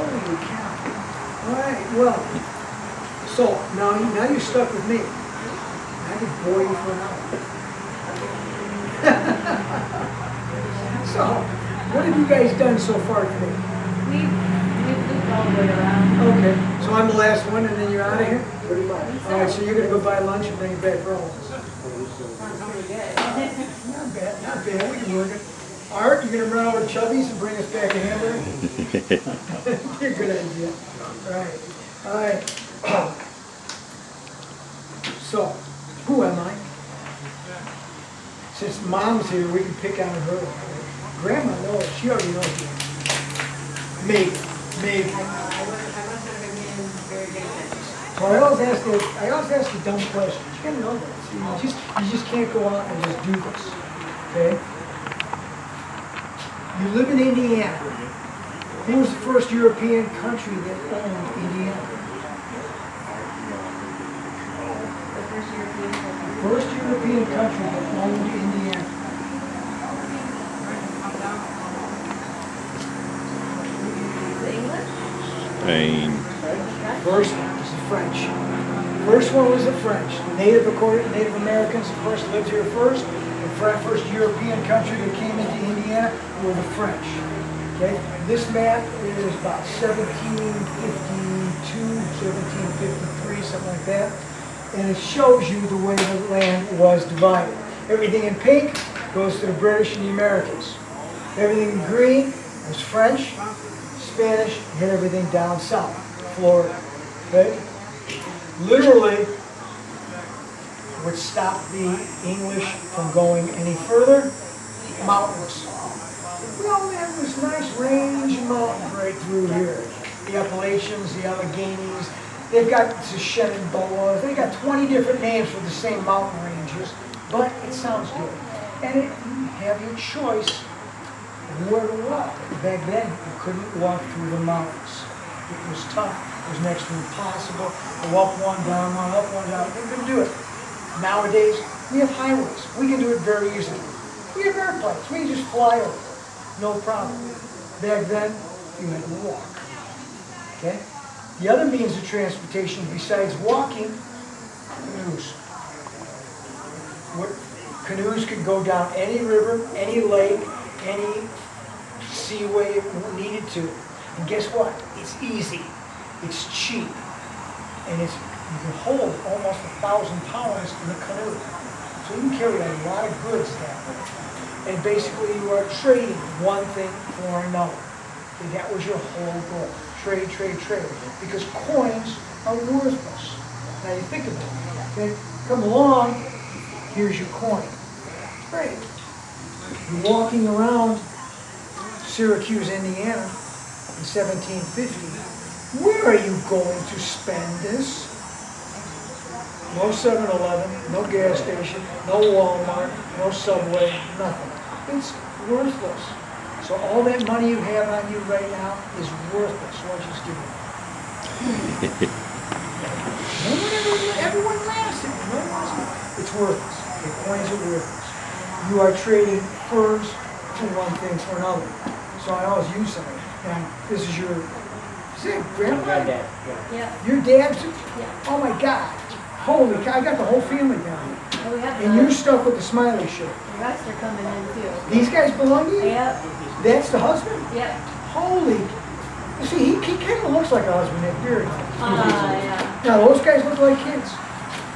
Holy cow. All right, well, so now you're stuck with me. I could bore you for an hour. So, what have you guys done so far today? We've looped all the way around. Okay, so I'm the last one and then you're out of here? Pretty much. All right, so you're going to go buy lunch and bring it back for all of us. Sounds pretty good. Not bad, not bad. We can work it. Art, you're going to run over to Chubby's and bring us back a hamburger? Good idea. All right. So, who am I? Since Mom's here, we can pick on her. Grandma knows. She already knows you. Maybe. I must have been very good at So I always ask you dumb questions. You gotta know that. See, you just can't go out and just do this. Okay? You live in Indiana. Who was the first European country that owned Indiana? The first European country. First European country that owned Indiana. The English? Spain. First one was the French. First one was the French. Native Americans, of course, lived here first. The first European country that came into Indiana were the French. Okay? This map is about 1752, 1753, something like that. And it shows you the way the land was divided. Everything in pink goes to the British and the Americans. Everything in green was French, Spanish, and everything down south, Florida. Okay? Literally, what stopped the English from going any further? Mountains. Well, we have this nice range of mountains right through here. The Appalachians, the Alleghenies, they've got the Shenandoah, they've got 20 different names for the same mountain ranges, but it sounds good. And you have your choice of where to walk. Back then, you couldn't walk through the mountains. It was tough. It was next to impossible. Go up one, down one, up one, down. They couldn't do it. Nowadays, we have highways. We can do it very easily. We have airplanes. We can just fly over. No problem. Back then, you had to walk. Okay? The other means of transportation besides walking, canoes. Canoes could go down any river, any lake, any seaway it needed to. And guess what? It's easy. It's cheap. And you can hold almost 1,000 pounds in a canoe. So you can carry a lot of goods that way. And basically you are trading one thing for another. And that was your whole goal. Trade, trade, trade. Because coins are worthless. Now you think about it. Okay? Come along, here's your coin. Great. You're walking around Syracuse, Indiana in 1750. Where are you going to spend this? No 7-Eleven, no gas station, no Walmart, no Subway, nothing. It's worthless. So all that money you have on you right now is worthless. Why don't you just give it? Everyone laughs at me. No one wants it. It's worthless. The coins are worthless. You are trading furs to one thing for another. So I always use something. Now, this is your, is it grandpa? Granddad, yeah. Yeah. Your dad too? Yeah. Oh my God. Holy cow, I got the whole family down here. Oh, we have And you're stuck with the smiley shirt. the rest are coming in too. These guys belong to you? Yep. That's the husband? Yep. Holy. See, he kind of looks like a husband, that beard. Yeah. Now, those guys look like kids.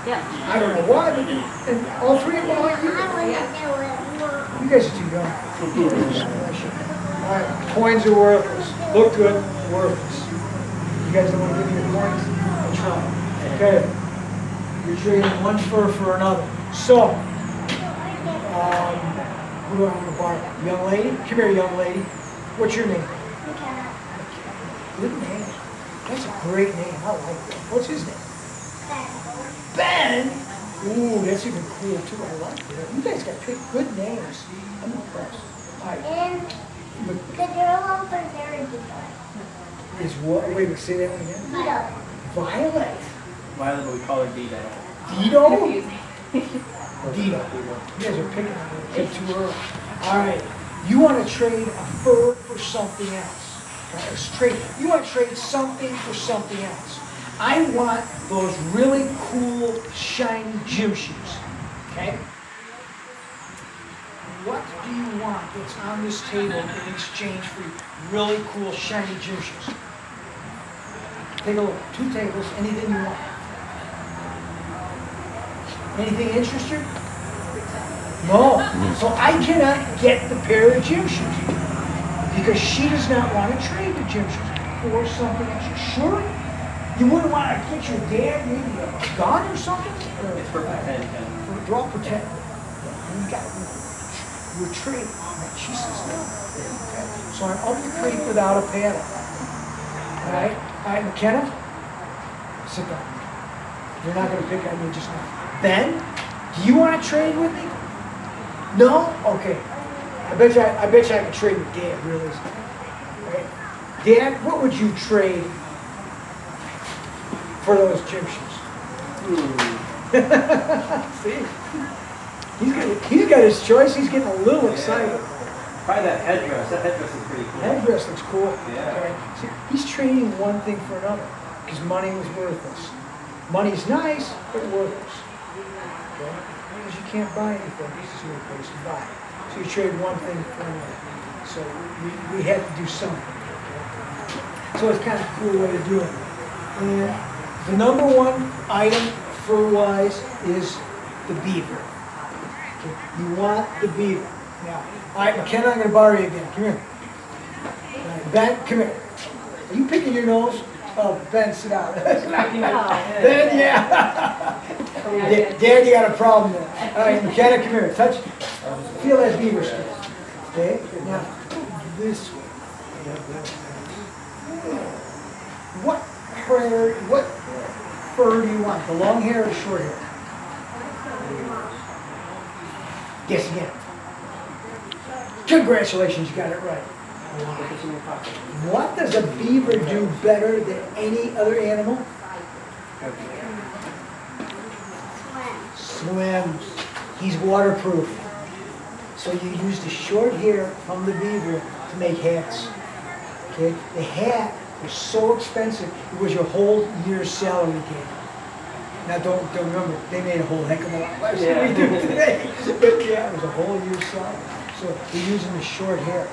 Yep. I don't know why, but and all three of them are like you. You guys are too young. All right, coins are worthless. Look good, worthless. You guys don't want to give me your coins? I'll try. Okay. You're trading one fur for another. So, who do I want to borrow? Young lady? Come here, young lady. What's your name? Good name. That's a great name. I like that. What's his name? Ben. Ooh, that's even cool too. I like that. You guys got good names. I'm impressed. All right. And the girl over there is Is what? Wait, say that one again. Violet. Violet, but we call her Dita. Dido? Confusing. Dido. You guys are picking on her kid too early. All right. You want to trade a fur for something else. You want to trade something for something else. I want those really cool, shiny gym shoes. Okay? What do you want that's on this table in exchange for really cool, shiny gym shoes? Take a look. 2 tables, anything you want. Anything interest you? No. So I cannot get the pair of gym shoes because she does not want to trade the gym shoes for something else. Sure? You wouldn't want to get your dad maybe a gun or something? It's for pretend. For draw pretend. You're trading. She says no. So I'm up the creek without a paddle. All right, McKenna, sit down. You're not going to pick on me just now. Ben, do you want to trade with me? No? Okay. I bet you I can trade with Dad, really. Right? Dad, what would you trade for those gym shoes? See? He's got his choice. He's getting a little excited. Probably that headdress. That headdress is pretty cool. Headdress looks cool. Yeah. Okay. See, he's trading one thing for another because money was worthless. Money's nice, but worthless. Okay? Because you can't buy anything. This is your place to buy. So you trade one thing for another. So we had to do something. Okay? So it's kind of a cool way to do it. And the number one item fur-wise is the beaver. Okay? You want the beaver. Now, all right, McKenna, I'm going to borrow you again. Come here. All right, Ben, come here. Are you picking your nose? Oh, Ben, sit down. Ben, yeah. Dad, you got a problem there. All right, McKenna, come here. Touch. Feel that beaver skin. Okay? Now, this way. What fur do you want? The long hair or short hair? Guess again. Congratulations, you got it right. What does a beaver do better than any other animal? Swims. He's waterproof. So you use the short hair from the beaver to make hats. Okay? The hat was so expensive, it was your whole year's salary game. Now don't remember, they made a whole heck of a lot less than we do today. But yeah, it was a whole year's salary. So we're using the short hair.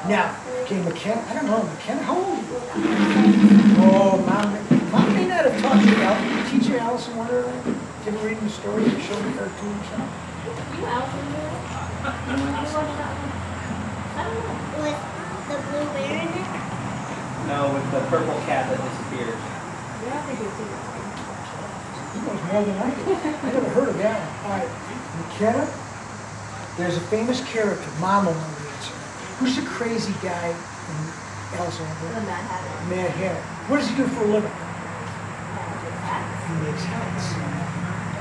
Now, okay, McKenna, I don't know, McKenna, how old are you? Oh, Mom may not have taught you about teacher Alice in Wonderland. Did you read the story and show the cartoons now? You Alice in Wonderland? You watched that one? I don't know. With the blue bear in it? No, with the purple cat that disappears. Yeah, I think it's in it. He knows more than I do. I never heard of that one. All right, McKenna, there's a famous character, Mom will know the answer. Who's the crazy guy in Alice in The Wonderland? Mad Hatter. Mad Hatter. What does he do for a living? Hat? He makes hats.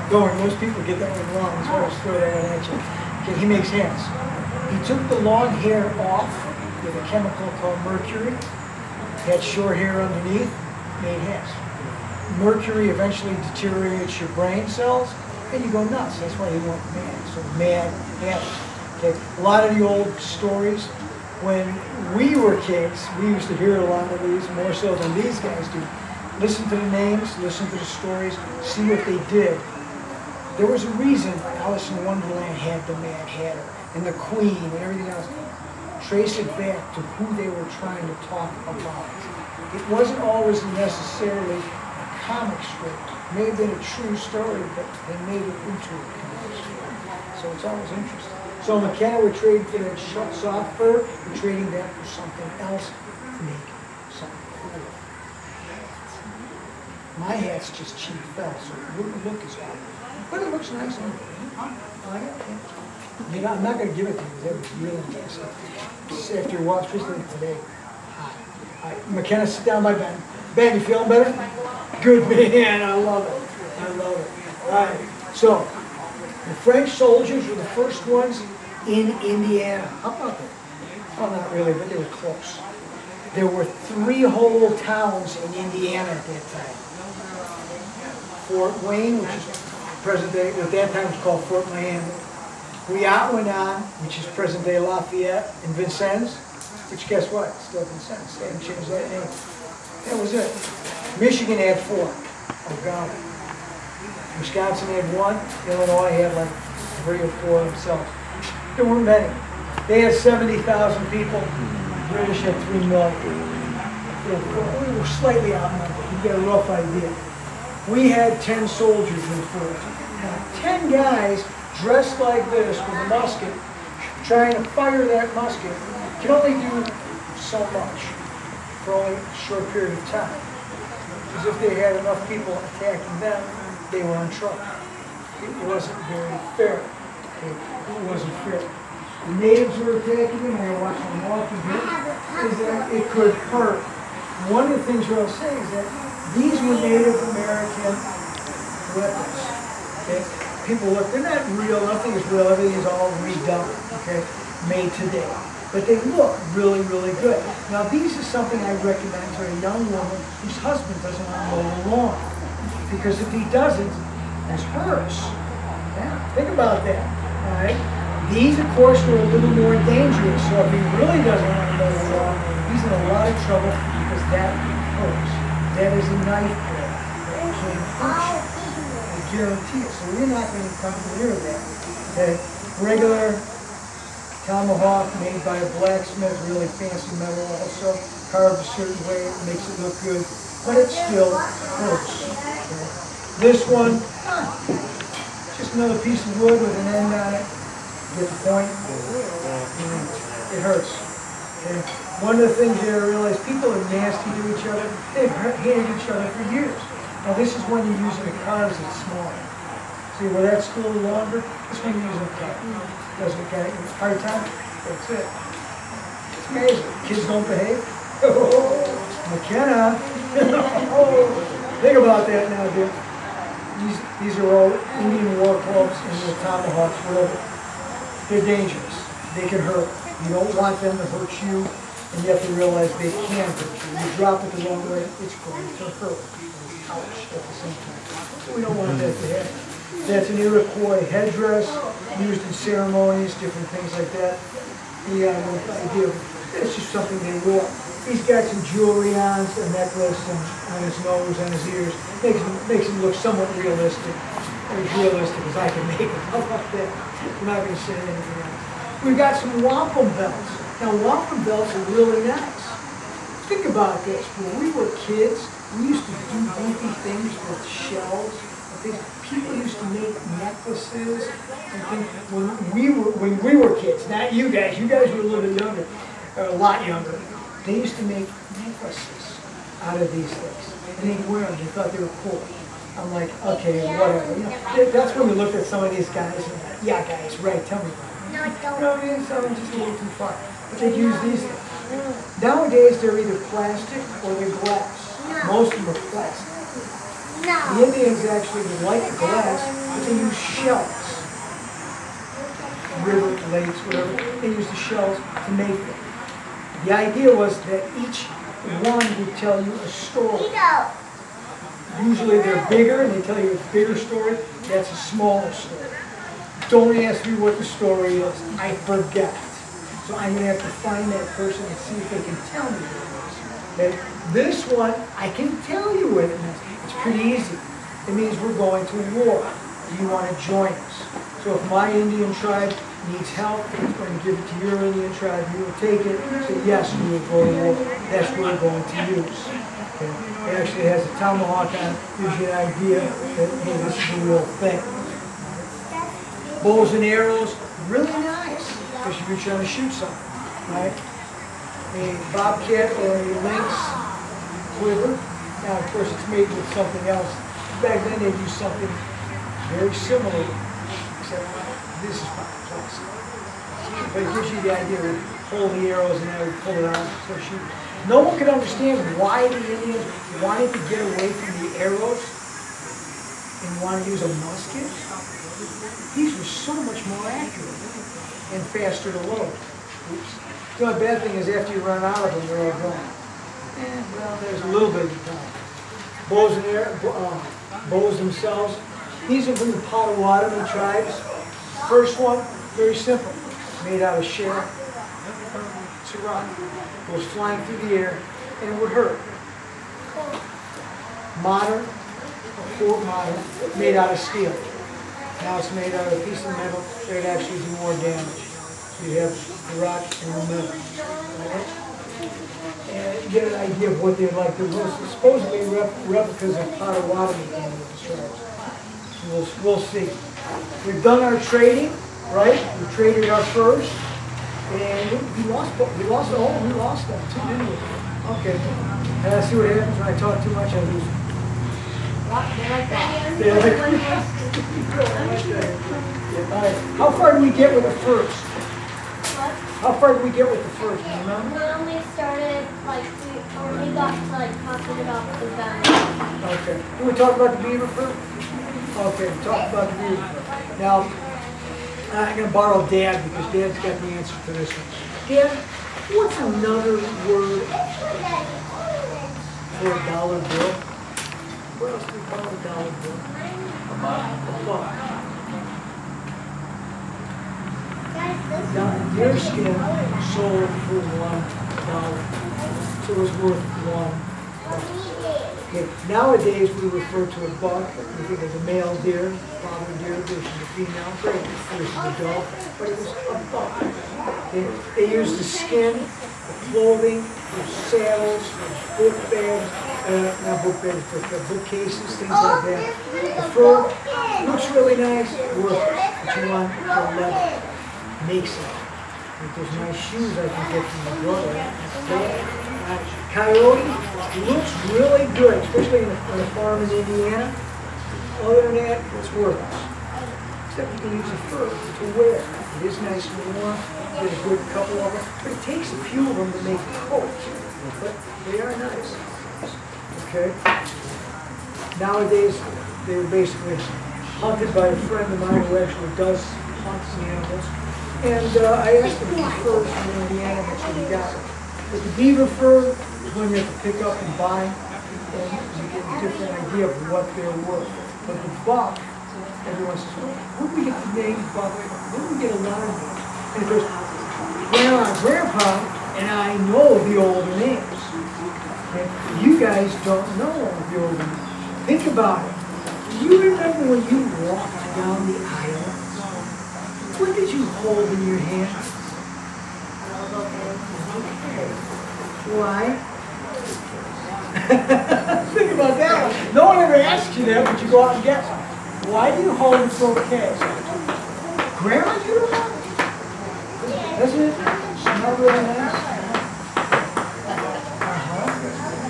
Don't worry, most people get that one wrong. So I'll throw that one at you. Okay, he makes hats. He took the long hair off with a chemical called mercury, had short hair underneath, made hats. Mercury eventually deteriorates your brain cells, and you go nuts. That's why he went mad. So Mad Hatter. Okay, a lot of the old stories, when we were kids, we used to hear a lot of these, more so than these guys do. Listen to the names, listen to the stories, see what they did. There was a reason Alice in Wonderland had the Mad Hatter and the Queen and everything else. Trace it back to who they were trying to talk about. It wasn't always necessarily a comic strip. It may have been a true story, but they made it into a comic strip. So it's always interesting. So McKenna, we're trading for that soft fur. We're trading that for something else to make something cool. My hat's just cheap felt, so it wouldn't look as good. But it looks nice anyway. I like it. You know, I'm not going to give it to you because that was really nice. Just after your watch, especially today. All right, McKenna, sit down by Ben. Ben, you feeling better? Good man, I love it. I love it. All right, so the French soldiers were the first ones in Indiana. How about that? Well, not really, but they were close. There were 3 whole towns in Indiana at that time. Fort Wayne, which is present day, at that time it was called Fort Miami. Guiaquinnon, which is present day Lafayette, and Vincennes, which guess what? Still consents. They haven't changed that name. That was it. Michigan had 4. Oh, God. Wisconsin had 1. Illinois had like 3 or 4 themselves. There weren't many. They had 70,000 people. The British had 3 million. We were slightly outnumbered. You get a rough idea. We had 10 soldiers in the fort. Now, 10 guys dressed like this with a musket, trying to fire that musket, can only do so much for only a short period of time. Because if they had enough people attacking them, they were in trouble. It wasn't very fair. It wasn't fair. The natives were attacking them, and I watched them walk in, is that it could hurt. One of the things what I was saying is that these were Native American weapons. Okay? People look, they're not real, nothing is real, everything is all redone, okay, made today. But they look really, really good. Now these are something I recommend to a young woman whose husband doesn't want to mow the lawn. Because if he doesn't, it's hers. Yeah, think about that, all right? These, of course, were a little more dangerous, so if he really doesn't want to mow the lawn, he's in a lot of trouble because that hurts. That is a knife blade. That can hurt you. I guarantee it. So we're not going to come near that. Okay? Regular tomahawk made by a blacksmith, really fancy metal also, carved a certain way, it makes it look good, but it still hurts. Okay? This one, just another piece of wood with an end on it. Get the point? It hurts. Okay? One of the things you gotta realize, people are nasty to each other. They've hated each other for years. Now this is when you're using a cause that's smaller. See where that's still longer? This one you're using a car. Doesn't get hard time? That's it. It's amazing. Kids don't behave. Oh, McKenna. Think about that now, dude. These are all Indian war clubs and the tomahawks, whatever. They're dangerous. They can hurt. You don't want them to hurt you, and you have to realize they can hurt you. You drop it the wrong way, it's going to hurt. Ouch at the same time. So we don't want that to happen. That's an Iroquois headdress used in ceremonies, different things like that. The idea of it's just something they wore. He's got some jewelry on, a necklace, and on his nose, on his ears. Makes him look somewhat realistic. As realistic as I can make it. How about that? I'm not going to say anything else. We've got some wampum belts. Now, wampum belts are really nice. Think about this. When we were kids, we used to do goofy things with shells. I think people used to make necklaces. I think when we were kids, not you guys. You guys were a little bit younger, or a lot younger. They used to make necklaces out of these things. And they'd wear them. They thought they were cool. I'm like, okay, whatever. You know, that's when we looked at some of these guys and yeah, guys, right, tell me about it. No, I don't. No, they just a little too far. But they use these things. Nowadays, they're either plastic or they're glass. No. Most of them are plastic. No. The Indians actually would like the glass, but they use shells. River, lakes, whatever. They use the shells to make them. The idea was that each one would tell you a story. Usually they're bigger and they tell you a bigger story. That's a smaller story. Don't ask me what the story is. I forget. So I'm going to have to find that person and see if they can tell me what it is. Okay? This one, I can tell you what it means. It's pretty easy. It means we're going to war. Do you want to join us? So if my Indian tribe needs help, it's going to give it to your Indian tribe. You will take it. Say, yes, we will go to war. That's what we're going to use. Okay? It actually has a tomahawk on it. Gives you an idea that, hey, this is a real thing. Bows and arrows, really nice. Because you're trying to shoot something, right? A bobcat or a lynx quiver. Now, of course, it's made with something else. Back then, they used something very similar, except this is probably plastic. But it gives you the idea of pull the arrows and then we pull it out and start shooting. No one could understand why the Indians wanted to get away from the arrows and wanted to use a musket. These were so much more accurate and faster to load. Oops. The only bad thing is after you run out of them, they're all gone. Well, there's a little bit of time. Bows and arrows, bows themselves. These are from the Potawatomi tribes. First one, very simple, made out of shell. Syracuse. Goes flying through the air, and it would hurt. Modern, Fort Modern, made out of steel. Now it's made out of a piece of metal that actually do more damage. So you have the rock and the metal. Right? And you get an idea of what they're like. They're supposedly replicas of Potawatomi animals. We'll see. We've done our trading, right? We traded our first, and we lost them too, didn't we? Okay. And I see what happens when I talk too much, I lose them. They like that. Yeah, all right. How far did we get with the first? What? How far did we get with the first? Do you remember? We only started, like, we got to, like, talking about the gun. Okay. Did we talk about the beaver fur? Okay, talk about the beaver fur. Now, I'm going to borrow Dad because Dad's got the answer to this one. Dad, what's another word for a dollar bill? What else do we call a dollar bill? A buck. A buck. Guys, this Now, deer skin sold for $1. So it was worth $1. Okay. Nowadays, we refer to a buck. We think of the male deer, father deer versus the female versus the dog. But it was a buck. They used the skin, the clothing, the saddles, book bags, not book bags, but bookcases, things like that. The fur looks really nice, worth it. But you want the leather. Makes it. Like those nice shoes I can get from my brother. Coyote looks really good, especially on a farm in Indiana. Other than that, it's worthless. Except you can use the fur to wear. It is nice and warm. There's a good couple of them. But it takes a few of them to make coats. But they are nice. Okay? Nowadays, they were basically hunted by a friend of mine who actually does hunt the animals. And I asked him if he furs from Indiana, that's what he got. But the beaver fur is when you have to pick up and buy, and you get a different idea of what they're worth. But the buck, everyone says, well, where did we get the name buck? Where did we get a lot of names? And it goes, Grandpa, and I know the older names. And you guys don't know the older names. Think about it. Do you remember when you walked down the aisle? What did you hold in your hand? Why? Think about that one. No one ever asks you that, but you go out and get one. Why do you hold a bouquet? Grandma, you don't know? Doesn't it smell really nice?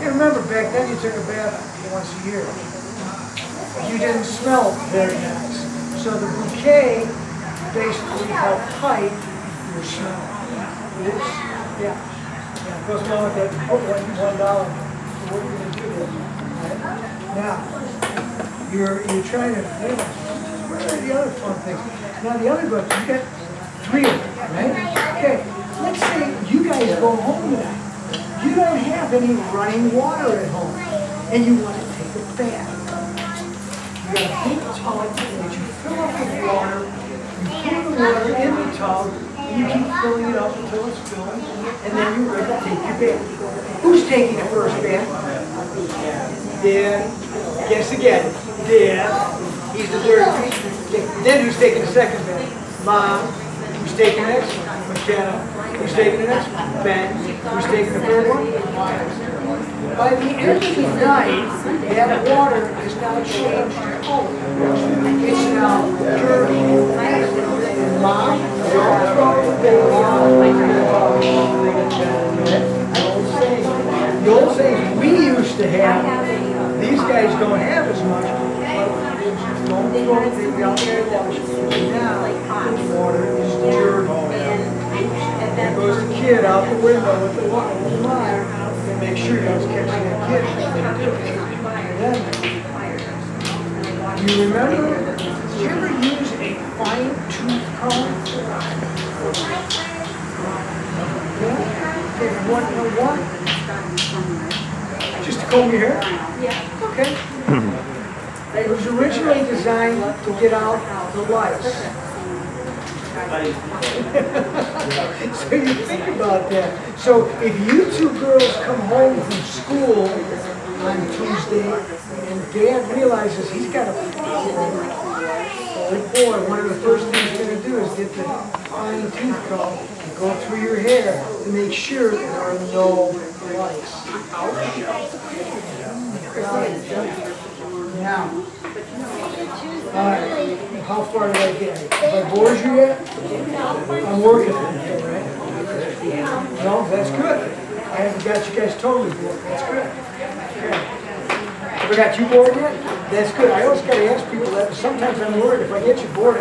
Hey, remember, back then you took a bath once a year. You didn't smell very nice. So the bouquet basically helped hide your smell. It is, yeah. It goes along with that $1. So what are you going to do with it? Right? Now, you're trying to, what are the other fun things? Now the other books, you got 3 of them, right? Okay, let's say you guys go home tonight. You don't have any running water at home, and you want to take a bath. You got a big tub that you fill up with water, you put the water in the tub, and you keep filling it up until it's filled, and then you're ready to take your bath. Who's taking the first bath? Dad. Guess again. Dad. He's the third. Then who's taking the second bath? Mom. Who's taking the next one? McKenna. Who's taking the next one? Ben. Who's taking the third one? By the end of the night, that water has now changed color. It's now dirty. Mom, don't throw the baby out. The old saying we used to have, these guys don't have as much, but don't throw the baby out there and wash it. Now, the water is dirty. There goes the kid out the window with the water with the mire, and make sure you're catching that kid. Do you remember, did you ever use a fine tooth comb? Yeah? Okay, what? Just to comb your hair? Yeah. Okay. It was originally designed to get out the lice. I used to. So you think about that. So if you two girls come home from school on Tuesday and Dad realizes he's got a problem, oh boy, one of the first things he's going to do is get the fine tooth comb and go through your hair to make sure there are no lice. Now, how far did I get? Have I bored you yet? I'm working on it, right? No, that's good. I haven't got you guys totally bored. That's good. Okay. Have I got you bored yet? That's good. I always got to ask people that. Sometimes I'm worried if I get you bored,